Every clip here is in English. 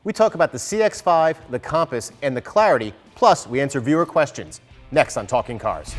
We talk about the CX-5, the Compass, and the Clarity, plus we answer viewer questions. Next on Talking Cars.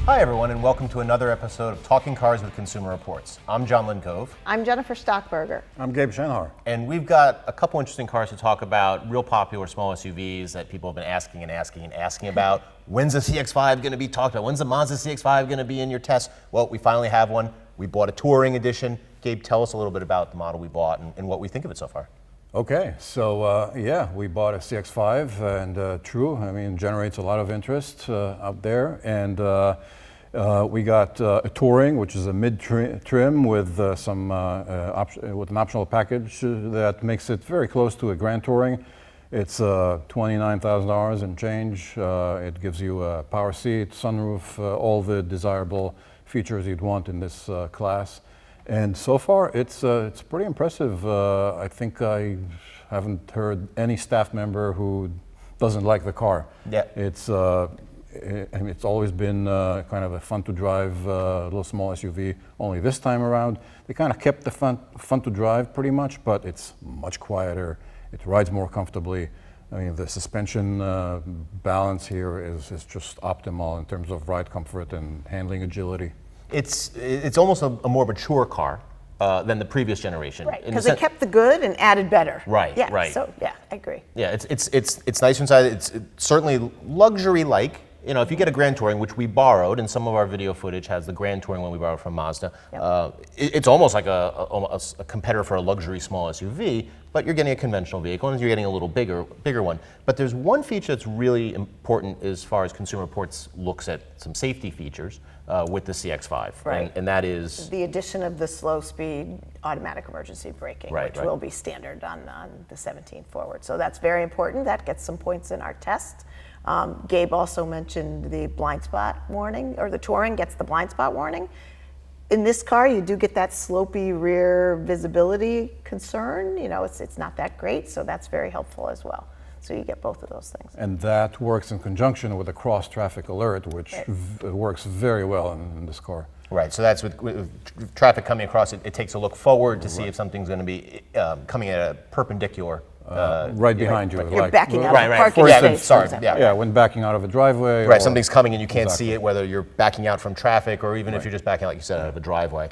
Hi everyone, and welcome to another episode of Talking Cars with Consumer Reports. I'm John Lincove. I'm Jennifer Stockberger. I'm Gabe Shenhar. And we've got a couple interesting cars to talk about, real popular small SUVs that people have been asking about. When's the CX-5 going to be talked about? When's the Mazda CX-5 going to be in your test? Well, we finally have one. We bought a touring edition. Gabe, tell us a little bit about the model we bought and what we think of it so far. Okay, so yeah, we bought a CX-5 and true, I mean, generates a lot of interest out there. And we got a touring, which is a mid-trim with with an optional package that makes it very close to a Grand Touring. It's $29,000 and change. It gives you a power seat, sunroof, all the desirable features you'd want in this class. And so far, it's pretty impressive. I think I haven't heard any staff member who doesn't like the car. Yeah. I mean, it's always been kind of a fun to drive little small SUV. Only this time around, they kind of kept the fun to drive pretty much, but it's much quieter. It rides more comfortably. I mean, the suspension balance here is just optimal in terms of ride comfort and handling agility. It's almost a more mature car than the previous generation. Right, because it kept the good and added better. Right, yeah, right. So yeah, I agree. Yeah, it's nice inside. It's certainly luxury-like. You know, if you get a Grand Touring, which we borrowed, and some of our video footage has the Grand Touring one we borrowed from Mazda, yep. It's almost like a competitor for a luxury small SUV, but you're getting a conventional vehicle, and you're getting a little bigger one. But there's one feature that's really important as far as Consumer Reports looks at some safety features with the CX-5, right. and that is the addition of the slow-speed automatic emergency braking, right, which will be standard on the 17 forward. So that's very important. That gets some points in our test. Gabe also mentioned the blind spot warning, or the Touring gets the blind spot warning. In this car, you do get that slopey rear visibility concern. You know, it's not that great, so that's very helpful as well. So you get both of those things. And that works in conjunction with a cross-traffic alert, which works very well in this car. Right, so that's with traffic coming across, it takes a look forward to see if something's going to be coming at a perpendicular. Right behind you. You're like, backing out of a right. parking space. Sorry, yeah, when backing out of a driveway. Right, something's coming and you can't see it, whether you're backing out from traffic or even if Right. you're just backing out, like you said, out of a driveway.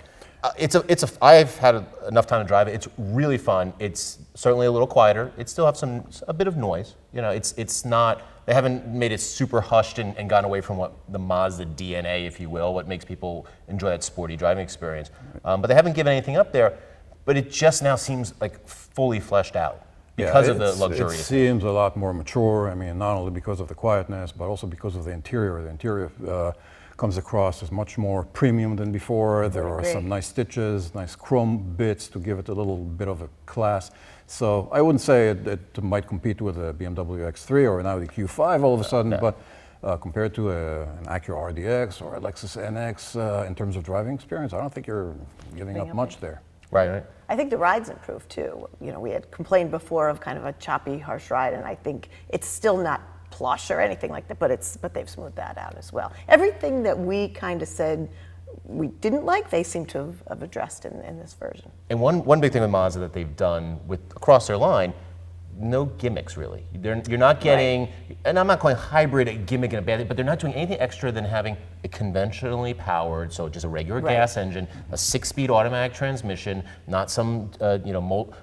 I've had enough time to drive it. It's really fun. It's certainly a little quieter. It still has a bit of noise. You know, it's not. They haven't made it super hushed and gone away from what the Mazda DNA, if you will, what makes people enjoy that sporty driving experience. But they haven't given anything up there. But it just now seems like fully fleshed out because of the luxurious. It seems a lot more mature. I mean, not only because of the quietness, but also because of the interior. The interior comes across as much more premium than before. There are some nice stitches, nice chrome bits to give it a little bit of a class. So I wouldn't say it might compete with a BMW X3 or an Audi Q5 all of a sudden, but compared to an Acura RDX or a Lexus NX in terms of driving experience, I don't think you're giving up much there. Right. I think the ride's improved too. You know, we had complained before of kind of a choppy, harsh ride, and I think it's still not plush or anything like that, but they've smoothed that out as well. Everything that we kind of said we didn't like, they seem to have addressed in this version. And one big thing with Mazda that they've done across their line, no gimmicks really. You're not getting, and I'm not calling hybrid a gimmick in a bad thing, but they're not doing anything extra than having a conventionally powered, so just a regular gas engine, a 6-speed automatic transmission, not some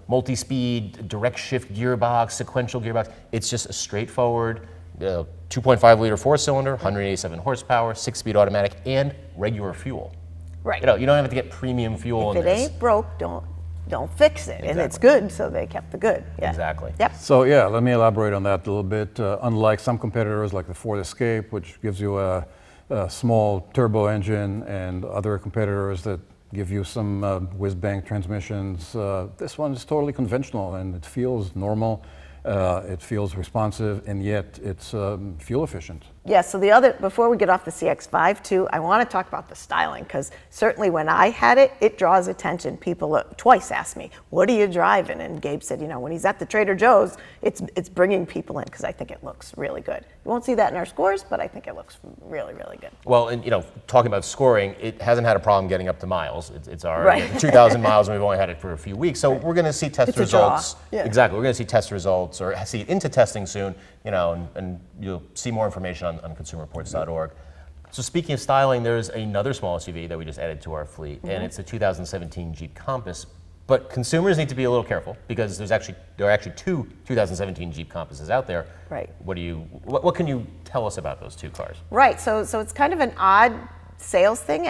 multi-speed direct shift gearbox, sequential gearbox. It's just a straightforward 2.5 liter 4-cylinder, 187 horsepower, 6-speed automatic, and regular fuel. Right. You know, you don't have to get premium fuel in this. If it ain't broke, don't fix it. Exactly. And it's good, so they kept the good. Yeah. Exactly. Yep. So yeah, let me elaborate on that a little bit. Unlike some competitors like the Ford Escape, which gives you a small turbo engine, and other competitors that give you some whiz-bang transmissions, this one is totally conventional and it feels normal. It feels responsive, and yet it's fuel efficient. Yeah, so the other, before we get off the CX-5 too, I want to talk about the styling, because certainly when I had it, it draws attention. People twice asked me, what are you driving? And Gabe said, you know, when he's at the Trader Joe's, it's bringing people in, because I think it looks really good. You won't see that in our scores, but I think it looks really, really good. Well, and you know, talking about scoring, it hasn't had a problem getting up to miles. It's already Right. at 2,000 miles, and we've only had it for a few weeks. So we're going to see test It's a draw. results. Yeah. Exactly, we're going to see test results or see it into testing soon. You know, and you'll see more information on consumerreports.org. So speaking of styling, there's another small SUV that we just added to our fleet, and it's a 2017 Jeep Compass. But consumers need to be a little careful, because there are actually two 2017 Jeep Compasses out there. Right. What can you tell us about those two cars? Right, so it's kind of an odd sales thing.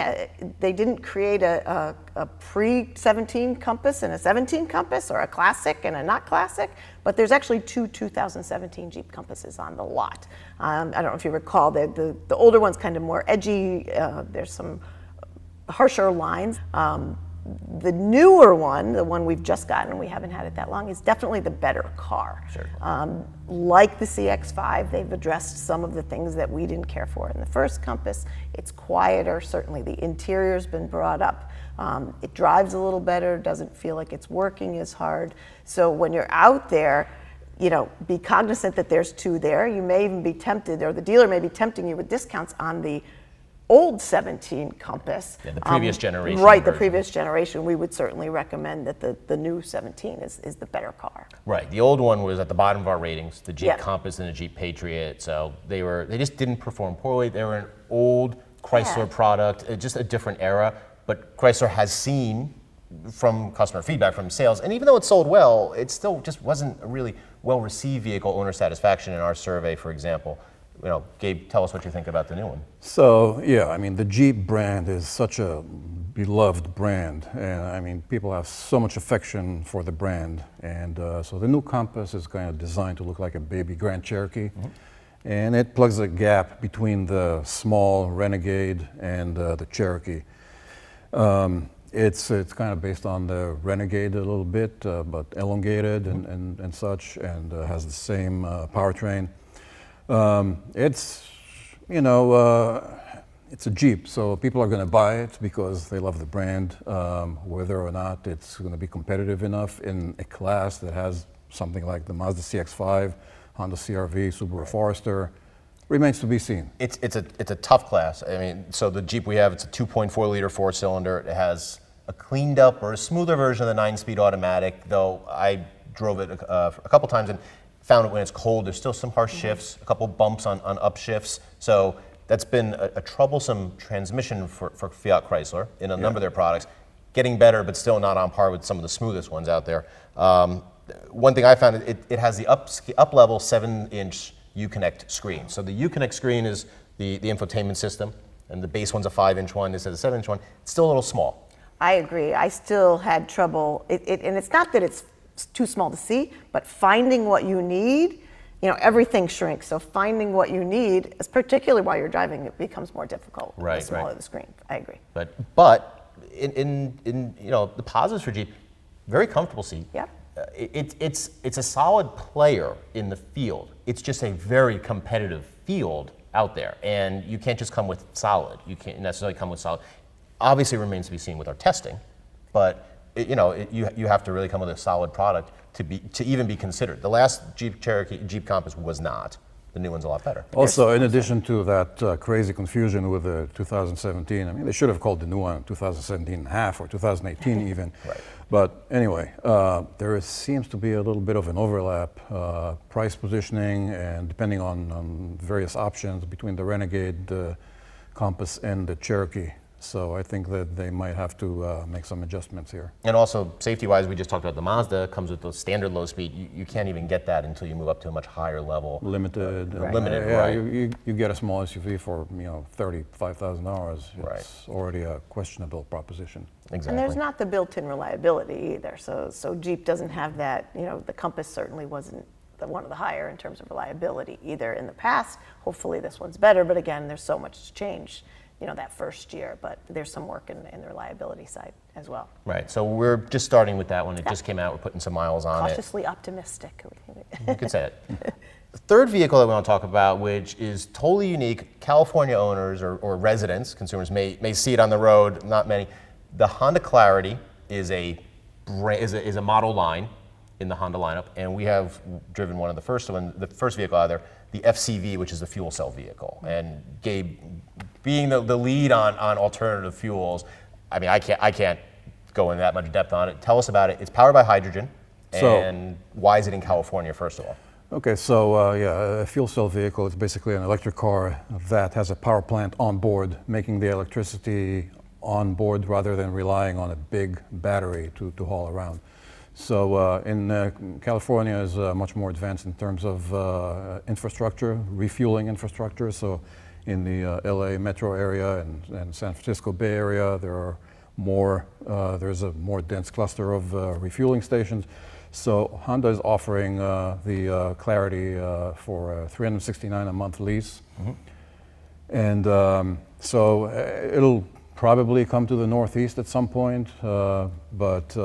They didn't create a pre-17 Compass and a 17 Compass, or a classic and a not classic, but there's actually two 2017 Jeep Compasses on the lot. I don't know if you recall, the older one's kind of more edgy. There's some harsher lines. The newer one, the one we've just gotten, and we haven't had it that long, is definitely the better car. Sure. Like the CX-5, they've addressed some of the things that we didn't care for in the first Compass. It's quieter, certainly the interior's been brought up. It drives a little better, doesn't feel like it's working as hard. So when you're out there, you know, be cognizant that there's two there. You may even be tempted, or the dealer may be tempting you with discounts on the old 17 Compass. Yeah, the previous generation Right, the version. previous generation. We would certainly recommend that the new 17 is the better car. Right. The old one was at the bottom of our ratings, the Jeep Yeah. Compass and the Jeep Patriot. So they just didn't perform poorly. They were an old Chrysler Yeah. product, just a different era. But Chrysler has seen from customer feedback, from sales, and even though it sold well, it still just wasn't a really well-received vehicle. Owner satisfaction in our survey, for example. You know, Gabe, tell us what you think about the new one. So, yeah, I mean, the Jeep brand is such a beloved brand, and I mean, people have so much affection for the brand, and so the new Compass is kind of designed to look like a baby Grand Cherokee, and it plugs a gap between the small Renegade and the Cherokee. It's kind of based on the Renegade a little bit, but elongated and such, and has the same powertrain. It's, you know, it's a Jeep, so people are going to buy it because they love the brand. Whether or not it's going to be competitive enough in a class that has something like the Mazda CX-5, Honda CR-V, Subaru Forester, remains to be seen. It's a tough class. I mean, so the Jeep we have, it's a 2.4 liter four-cylinder. It has a cleaned up or a smoother version of the 9-speed automatic, though I drove it a couple times and found it when it's cold. There's still some harsh shifts, a couple bumps on upshifts. So that's been a troublesome transmission for Fiat Chrysler in a number of their products. Getting better, but still not on par with some of the smoothest ones out there. One thing I found, it has the up-level 7-inch Uconnect screen. So the Uconnect screen is the infotainment system, and the base one's a 5-inch one. This is a 7-inch one. It's still a little small. I agree. I still had trouble, and it's not that it's too small to see, but finding what you need, you know, everything shrinks. So finding what you need, particularly while you're driving, it becomes more difficult. Right, the smaller right. the screen. I agree. But in you know, the positives for Jeep, very comfortable seat. Yep. It's a solid player in the field. It's just a very competitive field out there, and you can't just come with solid. You can't necessarily come with solid. Obviously, it remains to be seen with our testing, but you have to really come with a solid product to even be considered. The last Jeep Cherokee, Jeep Compass was not. The new one's a lot better. Also, in addition to that crazy confusion with the 2017, I mean, they should have called the new one 2017 and a half or 2018 even. Right. But anyway, seems to be a little bit of an overlap, price positioning, and depending on various options between the Renegade, the Compass, and the Cherokee. So I think that they might have to make some adjustments here. And also, safety-wise, we just talked about the Mazda comes with the standard low speed. You can't even get that until you move up to a much higher level. Limited. Limited, yeah, right. You get a small SUV for $35,000. It's Right. already a questionable proposition. Exactly. And there's not the built-in reliability either. So Jeep doesn't have that. You know, the Compass certainly wasn't one of the higher in terms of reliability either in the past. Hopefully this one's better, but again, there's so much change, you know, that first year, but there's some work in the reliability side as well. Right. So we're just starting with that one. It just came out. We're putting some miles on Cautiously optimistic. it. You could say it. The third vehicle that we want to talk about, which is totally unique, California owners or residents, consumers may see it on the road, not many. The Honda Clarity is a model line in the Honda lineup, and we have driven one of the first vehicle out there, the FCV, which is the fuel cell vehicle. And Gabe, being the lead on alternative fuels, I mean, I can't go in that much depth on it. Tell us about it. It's powered by hydrogen, and why is it in California, first of all? Okay, so yeah, a fuel cell vehicle is basically an electric car that has a power plant on board, making the electricity on board rather than relying on a big battery to haul around. So in California is much more advanced in terms of infrastructure, refueling infrastructure. So in the LA metro area and San Francisco Bay Area, there's a more dense cluster of refueling stations. So Honda is offering the Clarity for $369 a month lease. And so it'll probably come to the Northeast at some point, but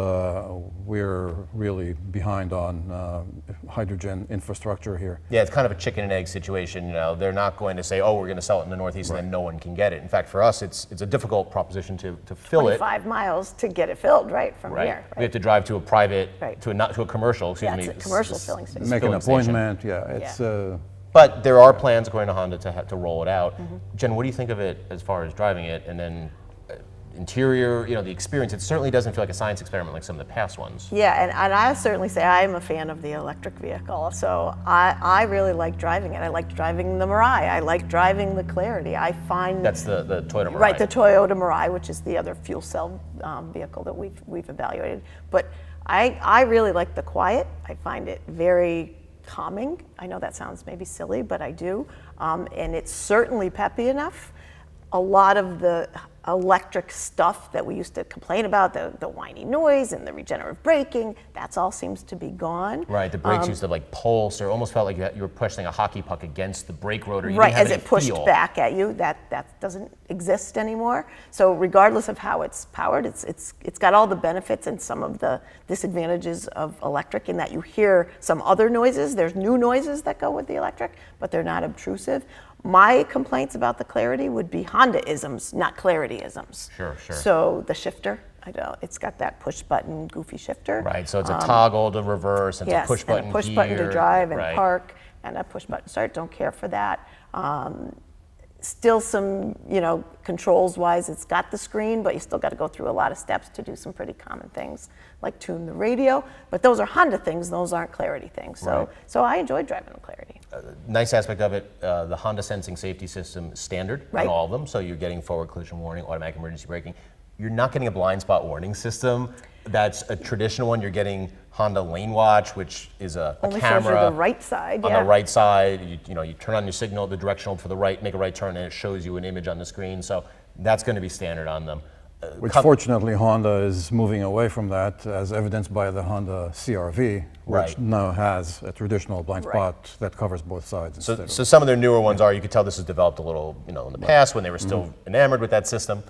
we're really behind on hydrogen infrastructure here. Yeah, it's kind of a chicken and egg situation. You know, they're not going to say, "Oh, we're going to sell it in the Northeast," and then no one can get it. In fact, for us, it's a difficult proposition to fill 25 miles to get it filled, right, from here. We have to drive to a private, Right. to a commercial. Excuse me. It's a commercial filling station. Make an filling station. appointment, it's But there are plans, according to Honda, to roll it out. Jen, what do you think of it as far as driving it, and then interior, the experience? It certainly doesn't feel like a science experiment like some of the past ones. Yeah, and I certainly say I'm a fan of the electric vehicle. So I really like driving it. I like driving the Mirai. I like driving the Clarity. I find That's the Toyota Mirai. right, the Toyota Mirai, which is the other fuel cell vehicle that we've evaluated. But I really like the quiet. I find it very calming. I know that sounds maybe silly, but I do. And it's certainly peppy enough. A lot of the electric stuff that we used to complain about, the whiny noise and the regenerative braking, that's all seems to be gone. Right, the brakes used to like pulse, or almost felt like you were pushing a hockey puck against the brake rotor. You Right, didn't have as any it pushed feel. back at you, that doesn't exist anymore. So regardless of how it's powered, it's got all the benefits and some of the disadvantages of electric in that you hear some other noises. There's new noises that go with the electric, but they're not obtrusive. My complaints about the Clarity would be Honda-isms, not Clarity-isms. Sure. So the shifter, it's got that push button, goofy shifter. Right, so it's a toggle to reverse, and Yes, it's a push button and a push button to gear. drive and Right. park, and a push button start. Don't care for that. Still some, controls-wise, it's got the screen, but you still got to go through a lot of steps to do some pretty common things, like tune the radio. But those are Honda things; those aren't Clarity things. So, Right. so I enjoyed driving the Clarity. Nice aspect of it, the Honda Sensing Safety System is standard Right. on all of them, so you're getting forward collision warning, automatic emergency braking. You're not getting a blind spot warning system. That's a traditional one. You're getting Honda Lane Watch, which is a Only camera shows you the right side. on Yeah. the right side. You turn on your signal, the directional for the right, make a right turn, and it shows you an image on the screen. So that's going to be standard on them. Which fortunately Honda is moving away from that, as evidenced by the Honda CR-V, which Right. now has a traditional blind Right. spot that covers both sides. So, instead of- so some of their newer ones you could tell this was developed a little, in the past when they were still enamored with that system.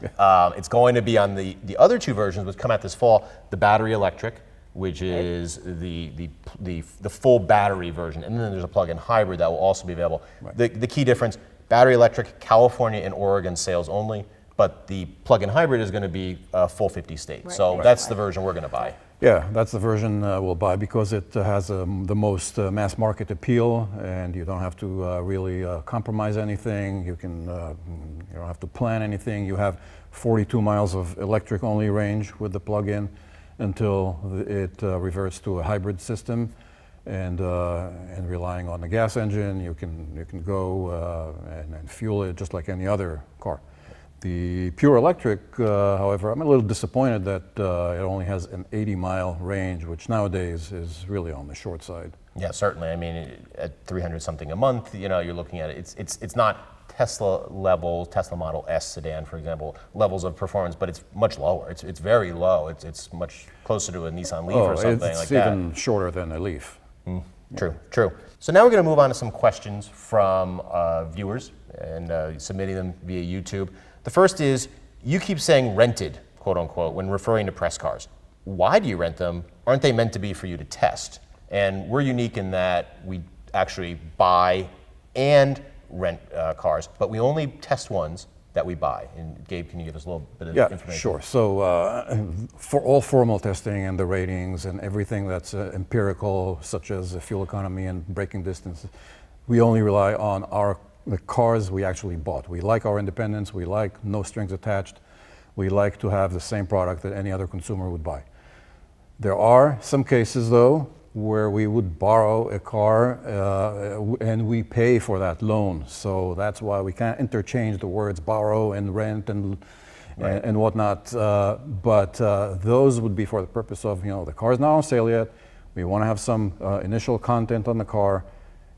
It's going to be on the other two versions, which come out this fall, the battery electric, which is the full battery version, and then there's a plug-in hybrid that will also be available. The key difference, battery electric, California and Oregon sales only, but the plug-in hybrid is going to be full 50 states. Right. So Right. that's the version we're going to buy. Yeah, that's the version we'll buy because it has the most mass market appeal, and you don't have to really compromise anything. You don't have to plan anything. You have 42 miles of electric only range with the plug-in until it reverts to a hybrid system, and relying on the gas engine, you can go and fuel it just like any other car. The pure electric, however, I'm a little disappointed that it only has an 80-mile range, which nowadays is really on the short side. Yeah, certainly. I mean, at 300 something a month, you're looking at it. It's not Tesla level, Tesla Model S sedan, for example, levels of performance, but it's much lower. It's very low. It's much closer to a Nissan Leaf or something like it's that. even shorter than a Leaf. True. So now we're going to move on to some questions from viewers and submitting them via YouTube. The first is, you keep saying rented, quote unquote, when referring to press cars. Why do you rent them? Aren't they meant to be for you to test? And we're unique in that we actually buy and rent cars, but we only test ones that we buy. And Gabe, can you give us a little bit of information? Sure. So for all formal testing and the ratings and everything that's empirical, such as fuel economy and braking distance, we only rely on the cars we actually bought. We like our independence. We like no strings attached. We like to have the same product that any other consumer would buy. There are some cases, though, where we would borrow a car and we pay for that loan. So that's why we can't interchange the words borrow and rent and whatnot. But those would be for the purpose of, the car's not on sale yet. We want to have some initial content on the car,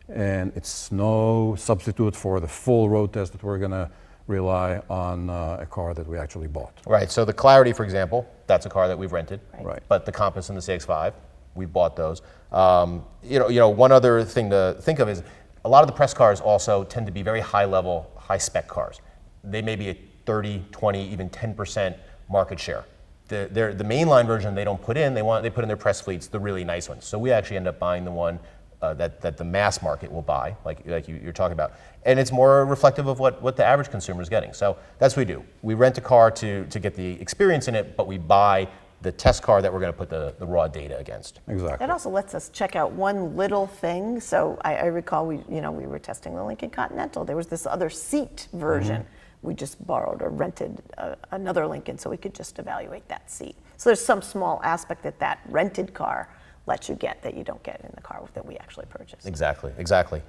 and it's no substitute for the full road test that we're going to rely on a car that we actually bought. Right. So the Clarity, for example, that's a car that we've rented. Right. But the Compass and the CX-5, we bought those. One other thing to think of is a lot of the press cars also tend to be very high level, high spec cars. They may be a 30, 20, even 10% market share. The mainline version they don't put in, they put in their press fleets, the really nice ones. So we actually end up buying the one that the mass market will buy, like you're talking about. And it's more reflective of what the average consumer is getting. So that's what we do. We rent a car to get the experience in it, but we buy the test car that we're going to put the raw data against. Exactly. That also lets us check out one little thing. So I recall we were testing the Lincoln Continental. There was this other seat version. We just borrowed or rented another Lincoln so we could just evaluate that seat. So there's some small aspect that rented car lets you get that you don't get in the car that we actually purchased. Exactly.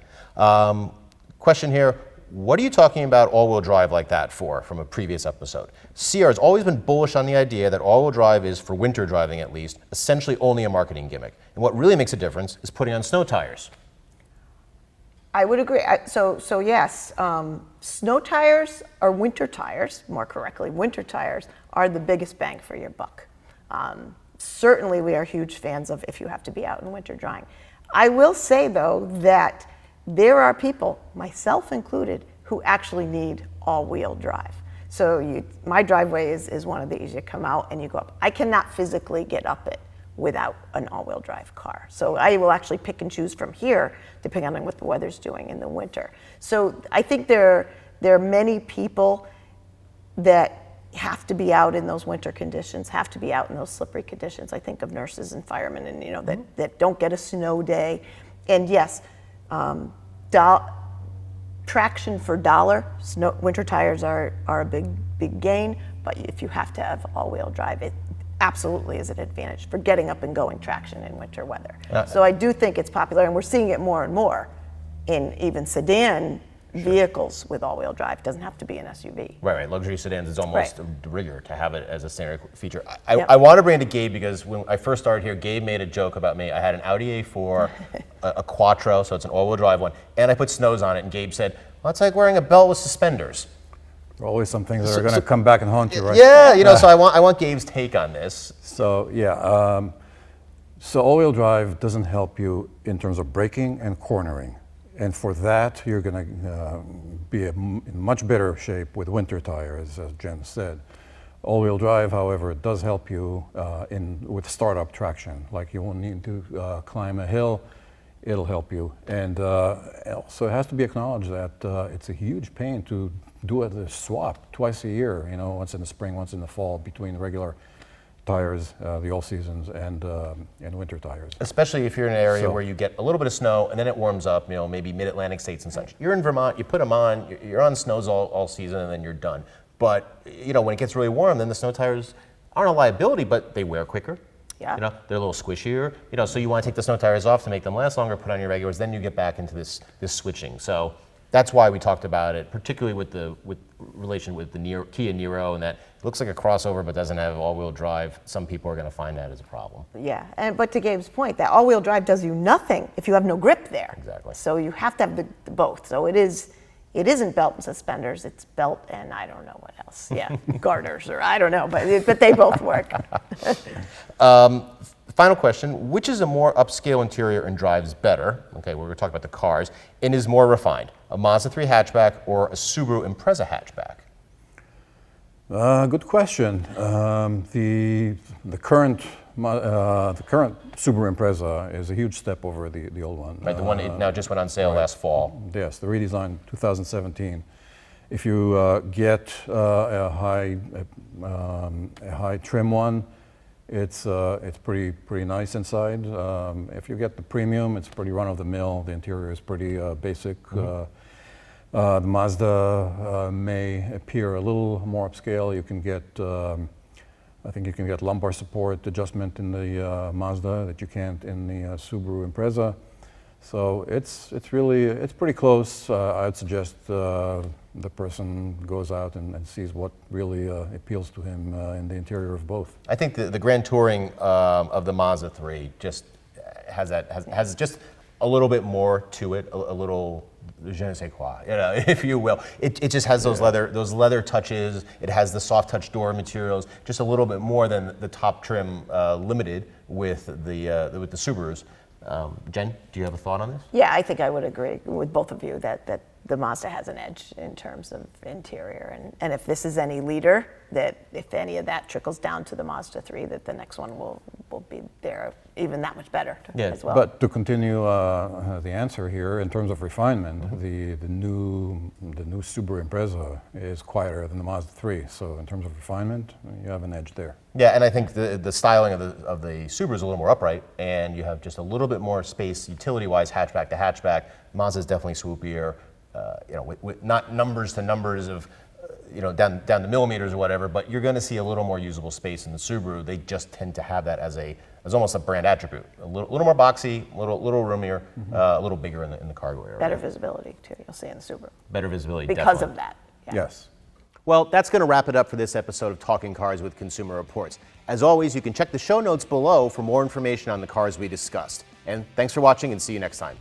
Question here. What are you talking about all-wheel drive like that for from a previous episode? CR has always been bullish on the idea that all-wheel drive is, for winter driving at least, essentially only a marketing gimmick. And what really makes a difference is putting on snow tires. I would agree. So yes, snow tires or winter tires, more correctly, winter tires are the biggest bang for your buck. Certainly we are huge fans of if you have to be out in winter drying. I will say though that there are people, myself included, who actually need all-wheel drive. So my driveway is one of these. You come out and you go up. I cannot physically get up it without an all-wheel drive car. So I will actually pick and choose from here, depending on what the weather's doing in the winter. So I think there are many people that have to be out in those winter conditions, have to be out in those slippery conditions. I think of nurses and firemen and that don't get a snow day. And yes, traction for dollar, winter tires are a big gain, but if you have to have all-wheel drive, it absolutely is an advantage for getting up and going traction in winter weather. So I do think it's popular, and we're seeing it more and more in even sedan vehicles with all-wheel drive. It doesn't have to be an SUV. Right. Luxury sedans, it's almost a rigor to have it as a standard feature. I want to bring it to Gabe because when I first started here, Gabe made a joke about me. I had an Audi A4, a Quattro, so it's an all-wheel drive one, and I put snows on it, and Gabe said, well, it's like wearing a belt with suspenders. There are always some things that are going to come back and haunt you, right? Yeah, so I want Gabe's take on this. So so all-wheel drive doesn't help you in terms of braking and cornering. And for that, you're going to be in much better shape with winter tires, as Jen said. All-wheel drive, however, it does help you with startup traction. Like you won't need to climb a hill, it'll help you. And so it has to be acknowledged that it's a huge pain to do a swap twice a year, once in the spring, once in the fall, between regular tires, the all seasons, and winter tires. Especially if you're in an area where you get a little bit of snow and then it warms up, maybe mid-Atlantic states and such. You're in Vermont, you put them on, you're on snows all season, and then you're done. But when it gets really warm, then the snow tires aren't a liability, but they wear quicker. Yeah. They're a little squishier. So you want to take the snow tires off to make them last longer, put on your regulars, then you get back into this switching. So that's why we talked about it, particularly with relation with the Kia Niro, and that it looks like a crossover but doesn't have all-wheel drive. Some people are going to find that as a problem. Yeah, but to Gabe's point, that all-wheel drive does you nothing if you have no grip there. Exactly. So you have to have the both. So it isn't belt and suspenders. It's belt and I don't know what else. Yeah, garters or I don't know, but they both work. Final question, which is a more upscale interior and drives better? Okay, we're going to talk about the cars, and is more refined, a Mazda 3 hatchback or a Subaru Impreza hatchback? Good question. The current Subaru Impreza is a huge step over the old one. Right, the one it now just went on sale last fall. Yes, the redesign 2017. If you get a high trim one, it's pretty nice inside. If you get the premium, it's pretty run of the mill. The interior is pretty basic. The Mazda may appear a little more upscale. You can get, I think you can get lumbar support adjustment in the Mazda that you can't in the Subaru Impreza. So it's pretty close. I'd suggest the person goes out and sees what really appeals to him in the interior of both. I think the Grand Touring of the Mazda 3 just has just a little bit more to it, a little je ne sais quoi, if you will. It just has those leather touches. It has the soft touch door materials, just a little bit more than the top trim Limited with the Subarus. Jen, do you have a thought on this? Yeah, I think I would agree with both of you that the Mazda has an edge in terms of interior. And if this is any leader, that if any of that trickles down to the Mazda 3, that the next one will be there even that much better as well. But to continue the answer here, in terms of refinement, the new Subaru Impreza is quieter than the Mazda 3. So in terms of refinement, you have an edge there. Yeah, and I think the styling of the Subaru is a little more upright, and you have just a little bit more space utility-wise, hatchback to hatchback. Mazda is definitely swoopier. With not numbers to numbers of, down to millimeters or whatever, but you're going to see a little more usable space in the Subaru. They just tend to have that as almost a brand attribute. A little more boxy, a little roomier, a little bigger in the cargo area. Better visibility too. You'll see in the Subaru Better visibility because definitely. of that. Yeah. Yes. Well, that's going to wrap it up for this episode of Talking Cars with Consumer Reports. As always, you can check the show notes below for more information on the cars we discussed. And thanks for watching, and see you next time.